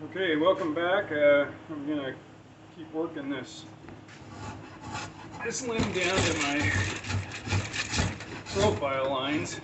Okay, welcome back. I'm gonna keep working this limb down to my profile lines.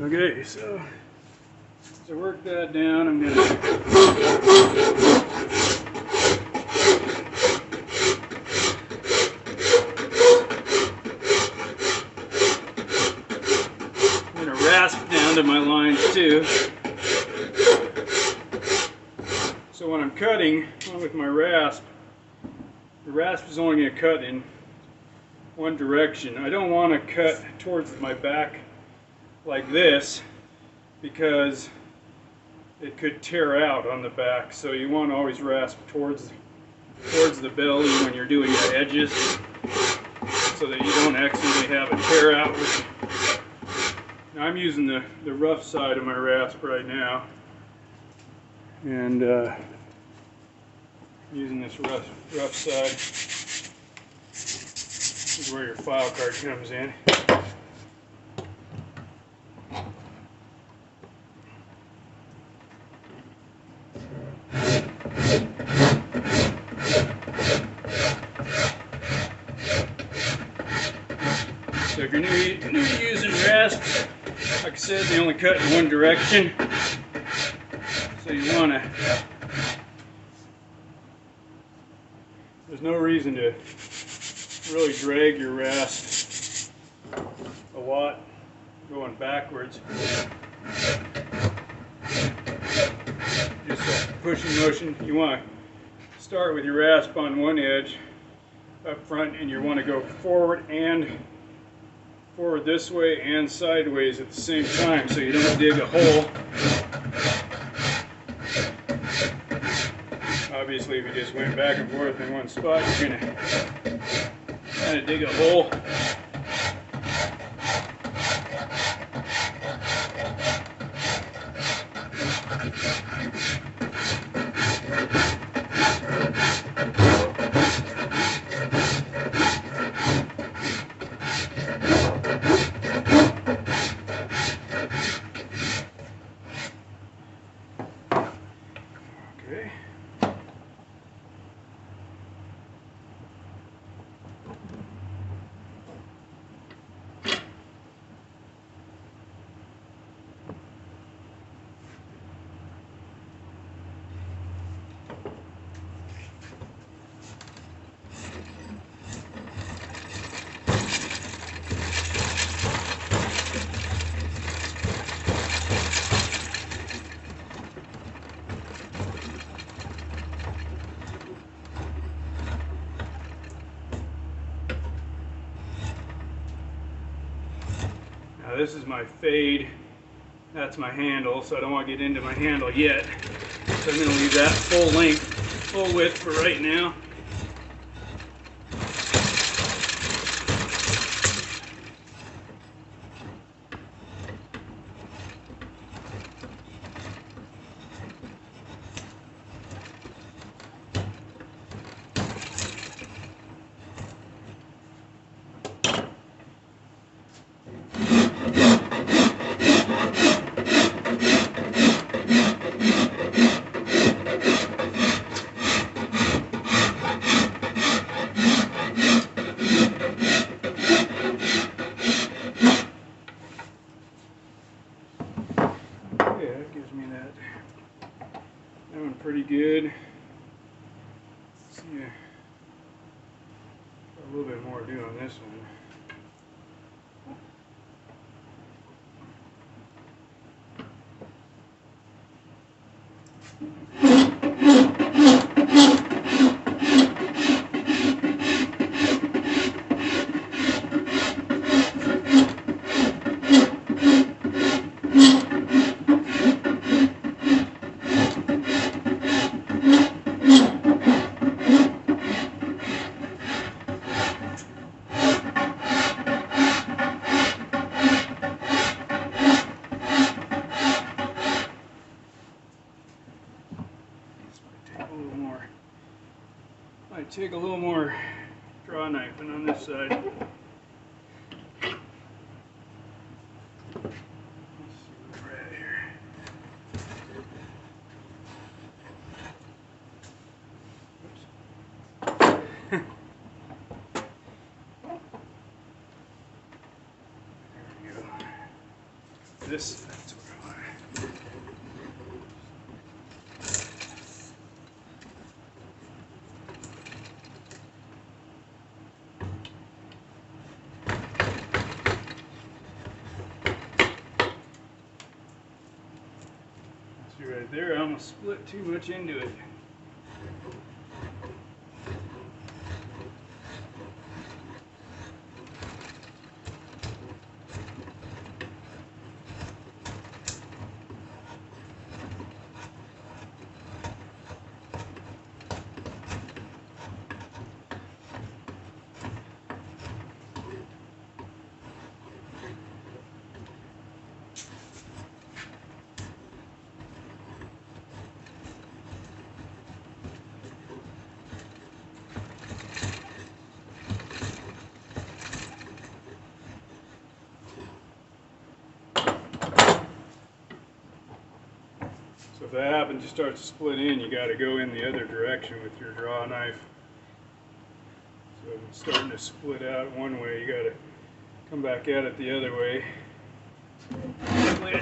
Okay, so to work that down, I'm going to rasp down to my lines too. So when I'm cutting with my rasp, the rasp is only going to cut in one direction. I don't want to cut towards my back like this because it could tear out on the back, so you want to always rasp towards the belly when you're doing the edges so that you don't accidentally have a tear out. Now I'm using the rough side of my rasp right now, and using this rough side. This is where your file card comes in. So if you're new to using rasp, like I said, they only cut in one direction. So you want to, there's no reason to really drag your rasp a lot going backwards. Just a pushing motion. You want to start with your rasp on one edge up front, and you want to go forward this way and sideways at the same time, so you don't dig a hole. Obviously, if you just went back and forth in one spot, you're going to kind of dig a hole. Okay. Now this is my fade, that's my handle, so I don't want to get into my handle yet. So I'm going to leave that full length, full width for right now. more to do on this one. Might take a little more draw knifing on this side. Let's see where we're at here. Oops. There we go. That's what I want. Right there, I almost split too much into it. So if that happens, you start to split in, you got to go in the other direction with your draw knife. So if it's starting to split out one way, you got to come back at it the other way. Split in.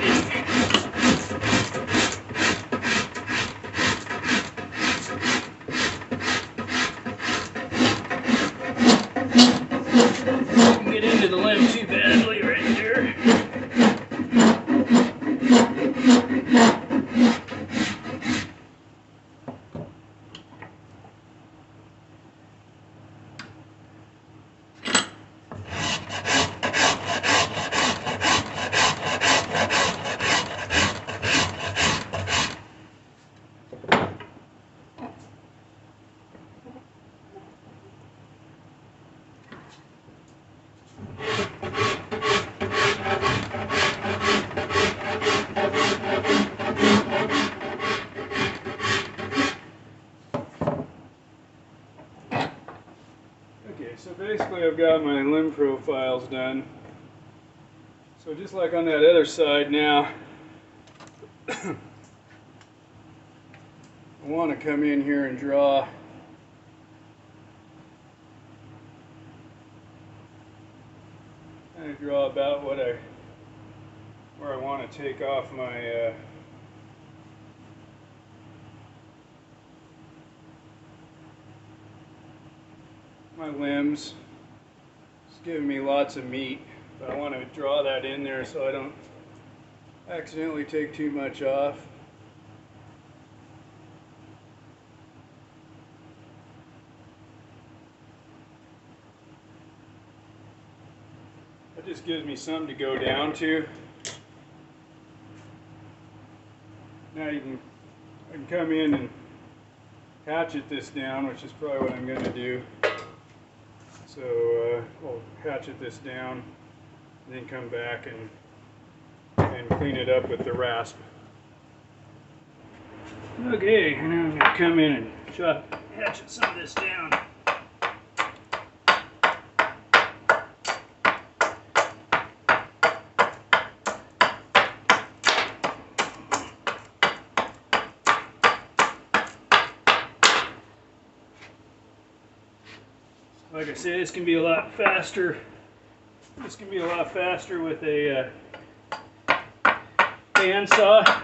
Get into the limb too badly right there. So basically I've got my limb profiles done. So just like on that other side now, I want to come in here and draw about where I want to take off my my limbs. It's giving me lots of meat, but I want to draw that in there so I don't accidentally take too much off. That just gives me something to go down to. Now I can come in and hatchet this down, which is probably what I'm going to do. So we'll hatchet this down, and then come back and clean it up with the rasp. Okay, and now I'm going to come in and hatchet some of this down. Like I said, this can be a lot faster. This can be a lot faster with a bandsaw.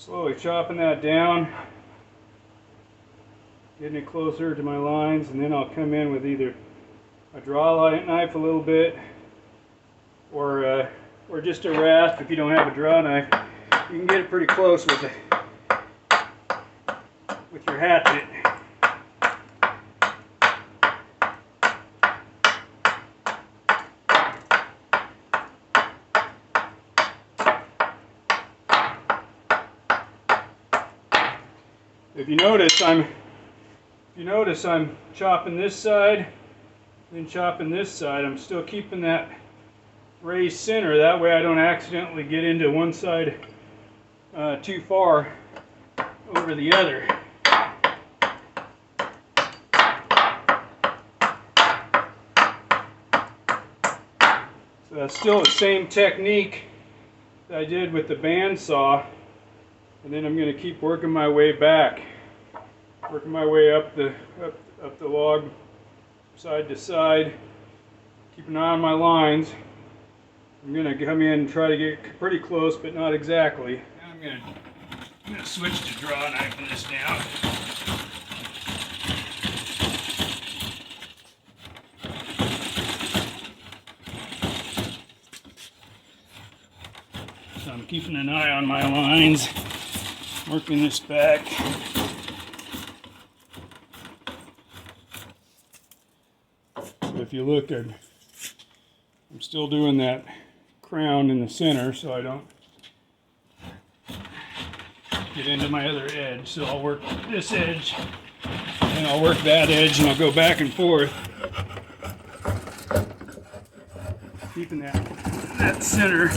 Slowly chopping that down, getting it closer to my lines, and then I'll come in with either a Drawknife a little bit, or just a rasp. If you don't have a Drawknife, you can get it pretty close with your hatchet. If you notice I'm chopping this side, then chopping this side. I'm still keeping that raised center. That way I don't accidentally get into one side too far over the other. So that's still the same technique that I did with the bandsaw. And then I'm going to keep working my way back, working my way up the log side to side, keep an eye on my lines. I'm going to come in and try to get pretty close, but not exactly. Now I'm going to switch to Drawknife this down. So I'm keeping an eye on my lines, working this back. So if you look, I'm still doing that crown in the center so I don't get into my other edge. So I'll work this edge, and I'll work that edge, and I'll go back and forth, keeping that center.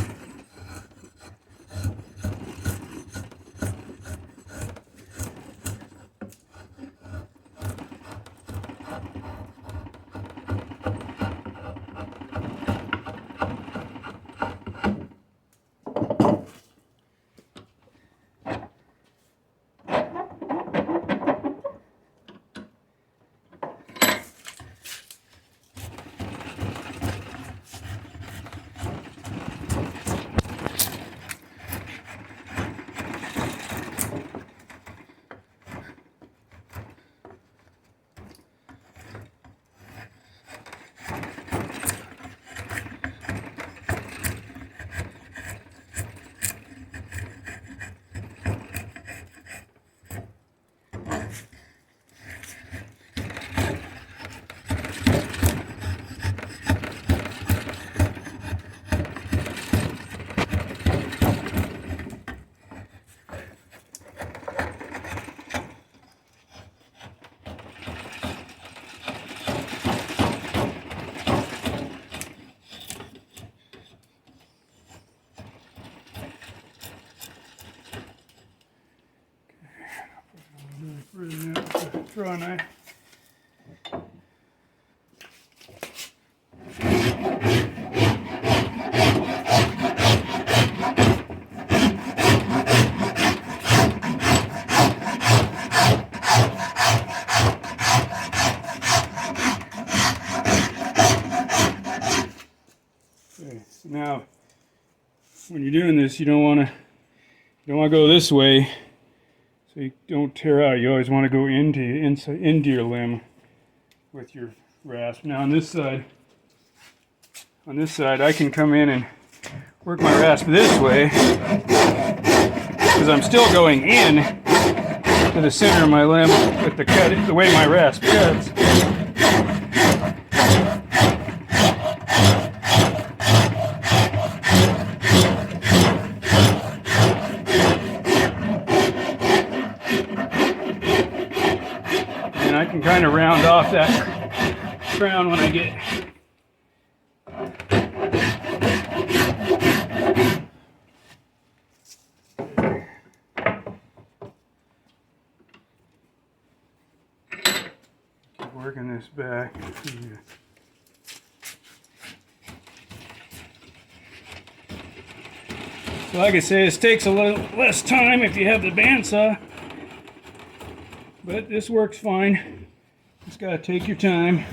Drawknife. Okay, so now when you're doing this, you don't want to go this way. So you don't tear out. You always want to go into your limb with your rasp. Now on this side, I can come in and work my rasp this way because I'm still going in to the center of my limb with the way my rasp cuts. I can kind of round off that crown when I get keep working this back. So like I say, this takes a little less time if you have the bandsaw. But this works fine. Just gotta take your time.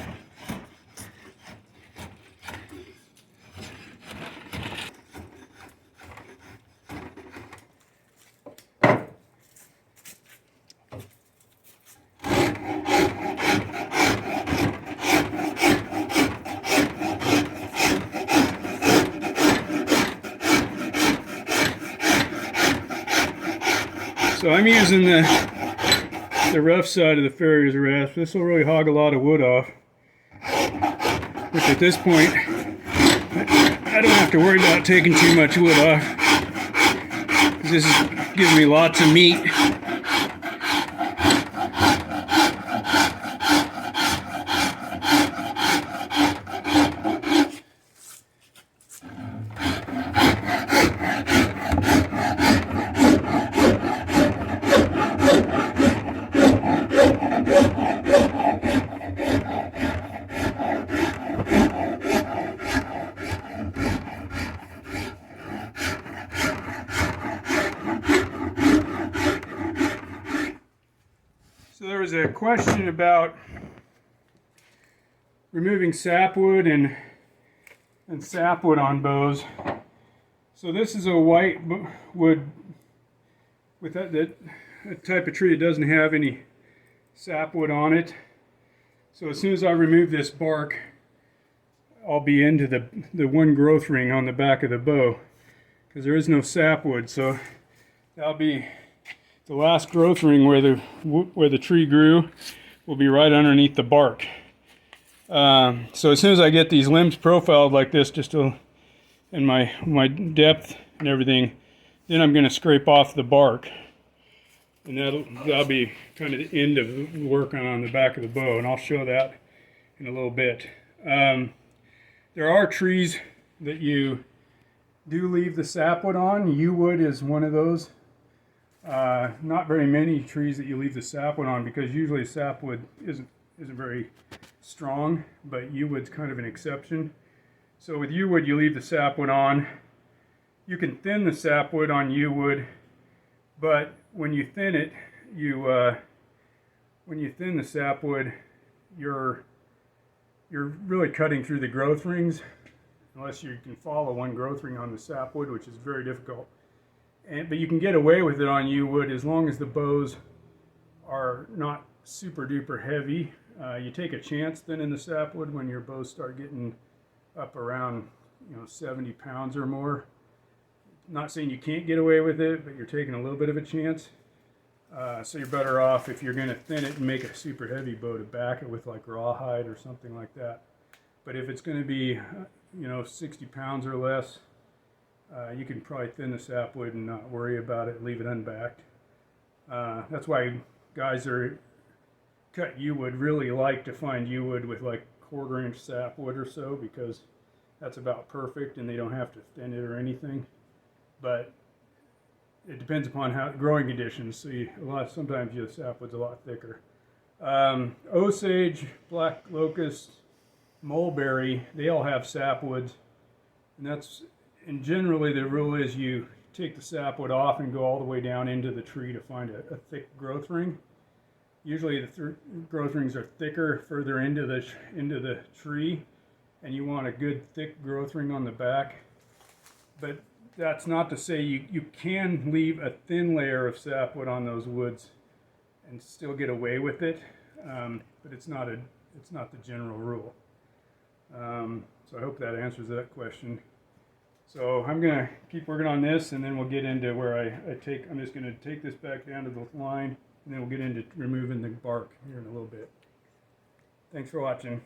So I'm using the rough side of the farrier's rasp. This will really hog a lot of wood off, which at this point I don't have to worry about taking too much wood off, because this is giving me lots of meat. So there was a question about removing sapwood and sapwood on bows. So this is a white wood with that type of tree that doesn't have any sapwood on it. So as soon as I remove this bark, I'll be into the one growth ring on the back of the bow, because there is no sapwood. So that'll be the last growth ring where the tree grew, will be right underneath the bark. So as soon as I get these limbs profiled like this, in my depth and everything, then I'm going to scrape off the bark, and that'll be kind of the end of the work on the back of the bow, and I'll show that in a little bit. There are trees that you do leave the sapwood on. Yew wood is one of those. Not very many trees that you leave the sapwood on, because usually sapwood isn't very strong, but yew wood's kind of an exception. So with yew wood, you leave the sapwood on. You can thin the sapwood on yew wood, but when you thin it, when you thin the sapwood, you're really cutting through the growth rings, unless you can follow one growth ring on the sapwood, which is very difficult. But you can get away with it on yew wood as long as the bows are not super duper heavy. You take a chance thinning the sapwood when your bows start getting up around 70 pounds or more. Not saying you can't get away with it, but you're taking a little bit of a chance. So you're better off, if you're going to thin it, and make a super heavy bow, to back it with like rawhide or something like that. But if it's going to be 60 pounds or less, you can probably thin the sapwood and not worry about it, leave it unbacked. That's why guys that cut yew wood really like to find yew wood with like 1/4 inch sapwood or so, because that's about perfect and they don't have to thin it or anything. But it depends upon growing conditions. So sometimes your sapwood's a lot thicker. Osage, black locust, mulberry, they all have sapwoods, and generally the rule is you take the sapwood off and go all the way down into the tree to find a thick growth ring. Usually the growth rings are thicker further into the tree, and you want a good thick growth ring on the back. But that's not to say you can leave a thin layer of sapwood on those woods and still get away with it, but it's not the general rule. So I hope that answers that question. So I'm going to keep working on this, and then we'll get into where I'm just going to take this back down to the line, and then we'll get into removing the bark here in a little bit. Thanks for watching.